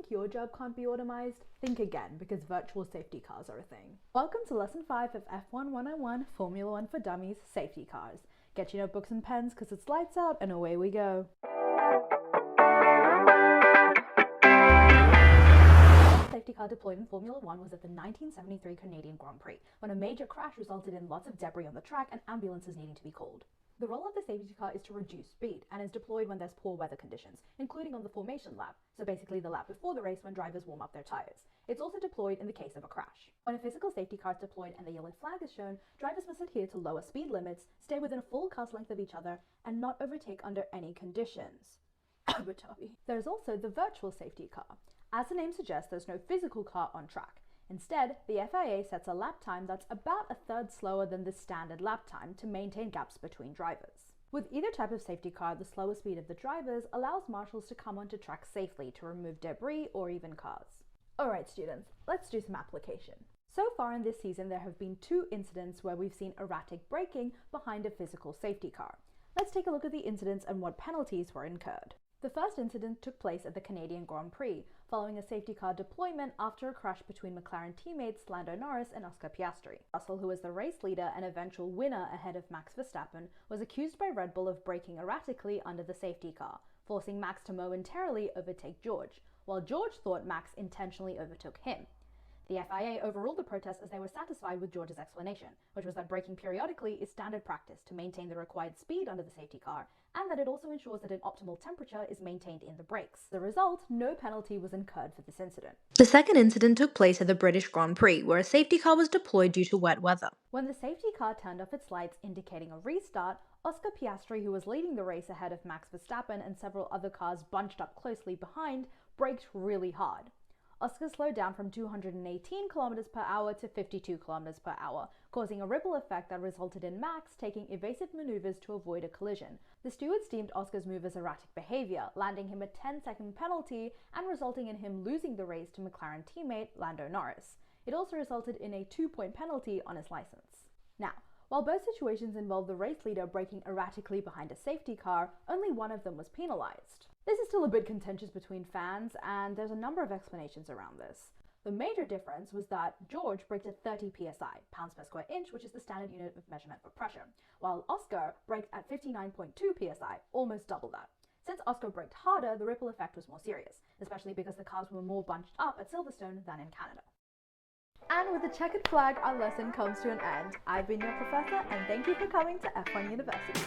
think your job can't be automized? Think again, because virtual safety cars are a thing. Welcome to Lesson 5 of F1 101 Formula 1 for Dummies Safety Cars. Get your notebooks and pens because it's lights out and away we go. Safety car deployed in Formula 1 was at the 1973 Canadian Grand Prix, when a major crash resulted in lots of debris on the track and ambulances needing to be called. The role of the safety car is to reduce speed and is deployed when there's poor weather conditions, including on the formation lap, so basically the lap before the race when drivers warm up their tires. It's also deployed in the case of a crash. When a physical safety car is deployed and the yellow flag is shown, drivers must adhere to lower speed limits, stay within a full car's length of each other, and not overtake under any conditions. There's also the virtual safety car. As the name suggests, there's no physical car on track. Instead, the FIA sets a lap time that's about a third slower than the standard lap time to maintain gaps between drivers. With either type of safety car, the slower speed of the drivers allows marshals to come onto track safely to remove debris or even cars. Alright students, let's do some application. So far in this season, there have been 2 incidents where we've seen erratic braking behind a physical safety car. Let's take a look at the incidents and what penalties were incurred. The first incident took place at the Canadian Grand Prix, following a safety car deployment after a crash between McLaren teammates Lando Norris and Oscar Piastri. Russell, who was the race leader and eventual winner ahead of Max Verstappen, was accused by Red Bull of braking erratically under the safety car, forcing Max to momentarily overtake George, while George thought Max intentionally overtook him. The FIA overruled the protest as they were satisfied with George's explanation, which was that braking periodically is standard practice to maintain the required speed under the safety car, and that it also ensures that an optimal temperature is maintained in the brakes. As a result, no penalty was incurred for this incident. The second incident took place at the British Grand Prix, where a safety car was deployed due to wet weather. When the safety car turned off its lights indicating a restart, Oscar Piastri, who was leading the race ahead of Max Verstappen and several other cars bunched up closely behind, braked really hard. Oscar slowed down from 218 km per hour to 52 km per hour, causing a ripple effect that resulted in Max taking evasive maneuvers to avoid a collision. The stewards deemed Oscar's move as erratic behavior, landing him a 10-second penalty and resulting in him losing the race to McLaren teammate Lando Norris. It also resulted in a 2-point penalty on his license. Now, while both situations involved the race leader braking erratically behind a safety car, only one of them was penalized. This is still a bit contentious between fans, and there's a number of explanations around this. The major difference was that George braked at 30 psi, pounds per square inch, which is the standard unit of measurement for pressure, while Oscar braked at 59.2 psi, almost double that. Since Oscar braked harder, the ripple effect was more serious, especially because the cars were more bunched up at Silverstone than in Canada. And with the checkered flag, our lesson comes to an end. I've been your professor, and thank you for coming to F1 University.